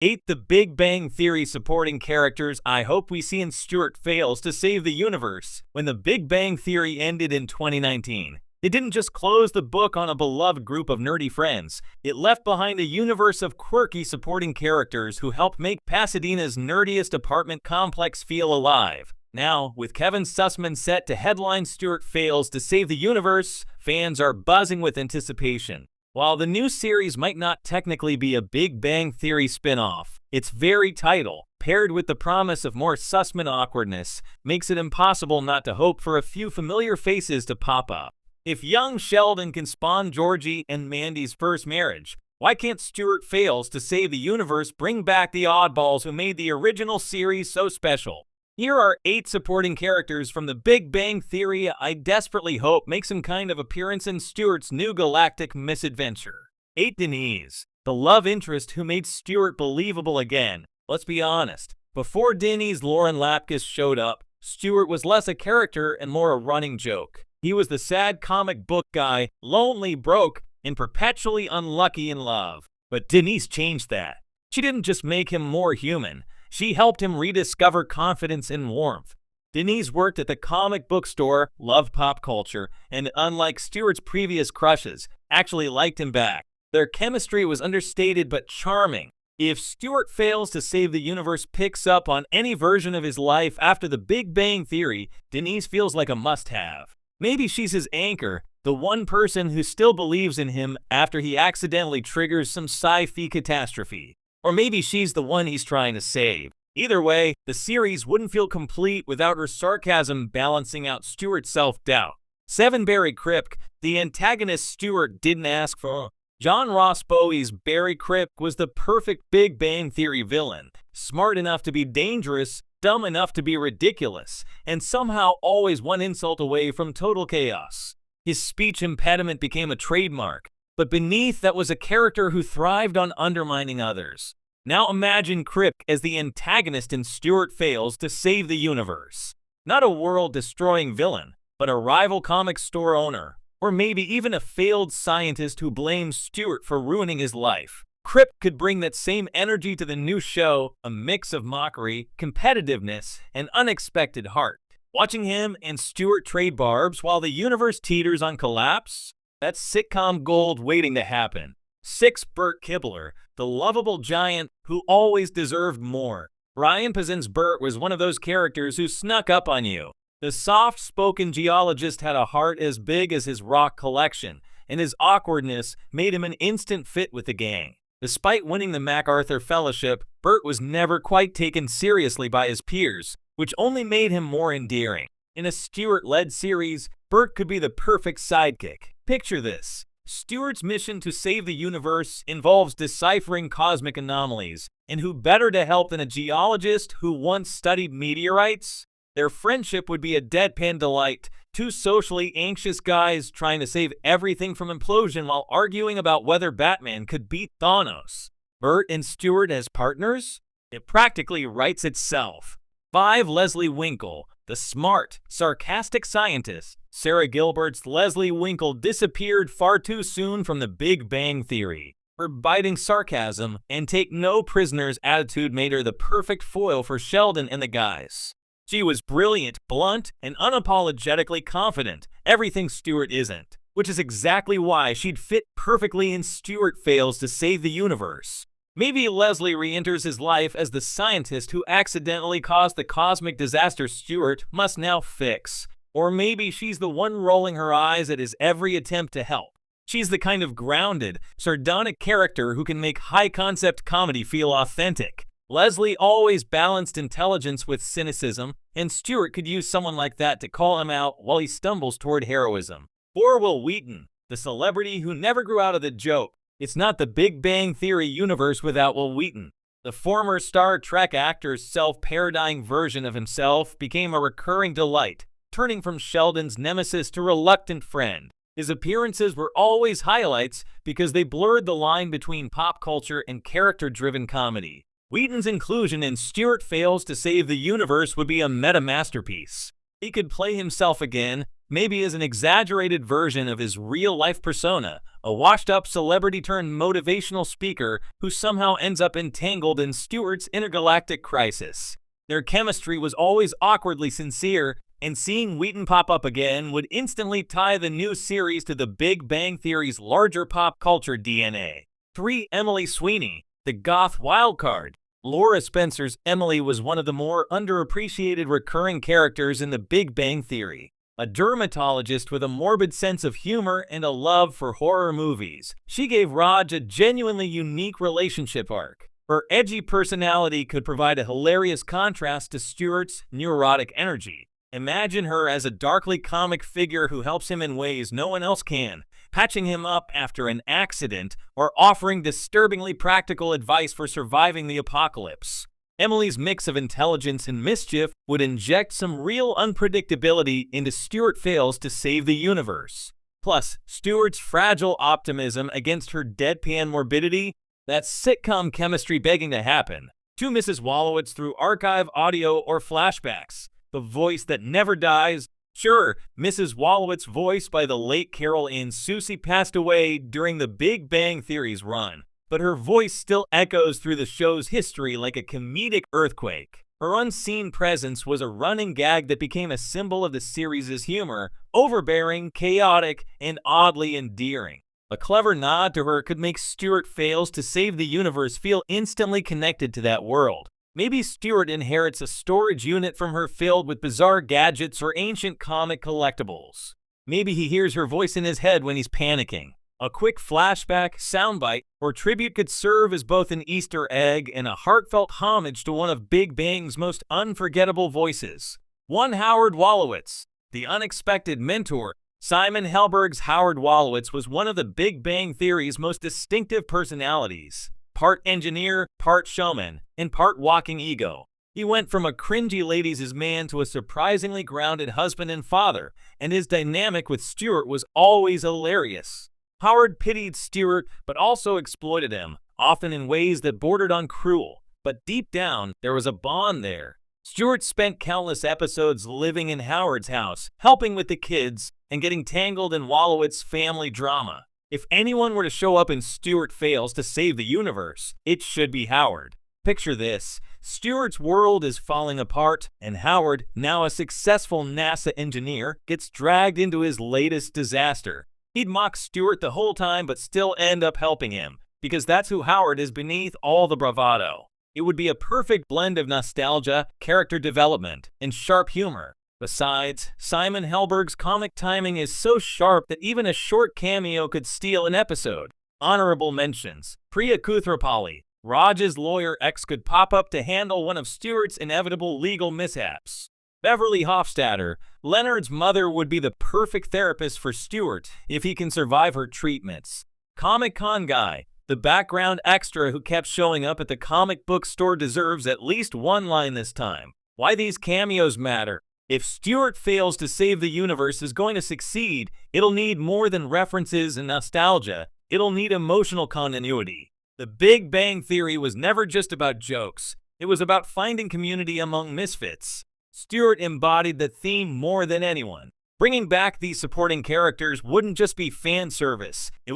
8. The Big Bang Theory supporting characters I hope we see in Stuart fails to save the universe. When The Big Bang Theory ended in 2019, it didn't just close the book on a beloved group of nerdy friends, it left behind a universe of quirky supporting characters who helped make Pasadena's nerdiest apartment complex feel alive. Now, with Kevin Sussman set to headline Stuart Fails to Save the Universe, fans are buzzing with anticipation. While the new series might not technically be a Big Bang Theory spin-off, its very title, paired with the promise of more Sussman awkwardness, makes it impossible not to hope for a few familiar faces to pop up. If young Sheldon can spawn Georgie and Mandy's first marriage, why can't Stuart Fails to Save the Universe bring back the oddballs who made the original series so special? Here are 8 supporting characters from The Big Bang Theory I desperately hope make some kind of appearance in Stuart's new galactic misadventure. 8. Denise, the love interest who made Stuart believable again. Let's be honest, before Denise Lauren Lapkus showed up, Stuart was less a character and more a running joke. He was the sad comic book guy, lonely, broke, and perpetually unlucky in love. But Denise changed that. She didn't just make him more human. She helped him rediscover confidence and warmth. Denise worked at the comic book store, loved pop culture, and unlike Stuart's previous crushes, actually liked him back. Their chemistry was understated but charming. If Stuart Fails to Save the Universe picks up on any version of his life after The Big Bang Theory, Denise feels like a must-have. Maybe she's his anchor, the one person who still believes in him after he accidentally triggers some sci-fi catastrophe. Or maybe she's the one he's trying to save. Either way, the series wouldn't feel complete without her sarcasm balancing out Stuart's self-doubt. 7. Barry Kripke, the antagonist Stuart didn't ask for. John Ross Bowie's Barry Kripke was the perfect Big Bang Theory villain. Smart enough to be dangerous, dumb enough to be ridiculous, and somehow always one insult away from total chaos. His speech impediment became a trademark. But beneath that was a character who thrived on undermining others. Now imagine Kripke as the antagonist in Stuart Fails to Save the Universe. Not a world-destroying villain, but a rival comic store owner, or maybe even a failed scientist who blames Stuart for ruining his life. Kripke could bring that same energy to the new show, a mix of mockery, competitiveness, and unexpected heart. Watching him and Stuart trade barbs while the universe teeters on collapse? That's sitcom gold waiting to happen. 6. Bert Kibbler, the lovable giant who always deserved more. Ryan Pazin's Bert was one of those characters who snuck up on you. The soft-spoken geologist had a heart as big as his rock collection, and his awkwardness made him an instant fit with the gang. Despite winning the MacArthur Fellowship, Bert was never quite taken seriously by his peers, which only made him more endearing. In a Stuart-led series, Bert could be the perfect sidekick. Picture this. Stuart's mission to save the universe involves deciphering cosmic anomalies, and who better to help than a geologist who once studied meteorites? Their friendship would be a deadpan delight, two socially anxious guys trying to save everything from implosion while arguing about whether Batman could beat Thanos. Bert and Stuart as partners? It practically writes itself. 5. Leslie Winkle, the smart, sarcastic scientist. Sarah Gilbert's Leslie Winkle disappeared far too soon from The Big Bang Theory. Her biting sarcasm and take no prisoners attitude made her the perfect foil for Sheldon and the guys. She was brilliant, blunt, and unapologetically confident, everything Stuart isn't, which is exactly why she'd fit perfectly in Stuart Fails to Save the Universe. Maybe Leslie re-enters his life as the scientist who accidentally caused the cosmic disaster Stuart must now fix. Or maybe she's the one rolling her eyes at his every attempt to help. She's the kind of grounded, sardonic character who can make high-concept comedy feel authentic. Leslie always balanced intelligence with cynicism, and Stuart could use someone like that to call him out while he stumbles toward heroism. 4. Wheaton, the celebrity who never grew out of the joke. It's not the Big Bang Theory universe without Will Wheaton. The former Star Trek actor's self-parodying version of himself became a recurring delight, turning from Sheldon's nemesis to reluctant friend. His appearances were always highlights because they blurred the line between pop culture and character-driven comedy. Wheaton's inclusion in Stuart Fails to Save the Universe would be a meta masterpiece. He could play himself again, maybe as an exaggerated version of his real-life persona, a washed-up celebrity-turned-motivational speaker who somehow ends up entangled in Stuart's intergalactic crisis. Their chemistry was always awkwardly sincere, and seeing Wheaton pop up again would instantly tie the new series to the Big Bang Theory's larger pop culture DNA. 3. Emily Sweeney, the goth wildcard. Laura Spencer's Emily was one of the more underappreciated recurring characters in the Big Bang Theory. A dermatologist with a morbid sense of humor and a love for horror movies, she gave Raj a genuinely unique relationship arc. Her edgy personality could provide a hilarious contrast to Stuart's neurotic energy. Imagine her as a darkly comic figure who helps him in ways no one else can, patching him up after an accident or offering disturbingly practical advice for surviving the apocalypse. Emily's mix of intelligence and mischief would inject some real unpredictability into Stuart Fails to Save the Universe. Plus, Stuart's fragile optimism against her deadpan morbidity, that's sitcom chemistry begging to happen. To Mrs. Wolowitz through archive audio or flashbacks. The voice that never dies. Sure, Mrs. Wolowitz, voiced by the late Carol Ann Susie, passed away during the Big Bang Theory's run, but her voice still echoes through the show's history like a comedic earthquake. Her unseen presence was a running gag that became a symbol of the series' humor, overbearing, chaotic, and oddly endearing. A clever nod to her could make Stuart Fails to Save the Universe feel instantly connected to that world. Maybe Stuart inherits a storage unit from her filled with bizarre gadgets or ancient comic collectibles. Maybe he hears her voice in his head when he's panicking. A quick flashback, soundbite, or tribute could serve as both an Easter egg and a heartfelt homage to one of Big Bang's most unforgettable voices. 1. Howard Wolowitz, the unexpected mentor. Simon Helberg's Howard Wolowitz was one of the Big Bang Theory's most distinctive personalities. Part engineer, part showman, and part walking ego. He went from a cringy ladies' man to a surprisingly grounded husband and father, and his dynamic with Stuart was always hilarious. Howard pitied Stuart, but also exploited him, often in ways that bordered on cruel. But deep down, there was a bond there. Stuart spent countless episodes living in Howard's house, helping with the kids, and getting tangled in Wolowitz's family drama. If anyone were to show up in Stuart Fails to Save the Universe, it should be Howard. Picture this. Stuart's world is falling apart, and Howard, now a successful NASA engineer, gets dragged into his latest disaster. He'd mock Stuart the whole time but still end up helping him, because that's who Howard is beneath all the bravado. It would be a perfect blend of nostalgia, character development, and sharp humor. Besides, Simon Helberg's comic timing is so sharp that even a short cameo could steal an episode. Honorable mentions. Priya Koothrappali, Raj's lawyer ex, could pop up to handle one of Stuart's inevitable legal mishaps. Beverly Hofstadter, Leonard's mother, would be the perfect therapist for Stuart if he can survive her treatments. Comic Con Guy, the background extra who kept showing up at the comic book store, deserves at least one line this time. Why these cameos matter. If Stuart Fails to Save the Universe is going to succeed, it'll need more than references and nostalgia. It'll need emotional continuity. The Big Bang Theory was never just about jokes. It was about finding community among misfits. Stuart embodied the theme more than anyone. Bringing back these supporting characters wouldn't just be fan service. It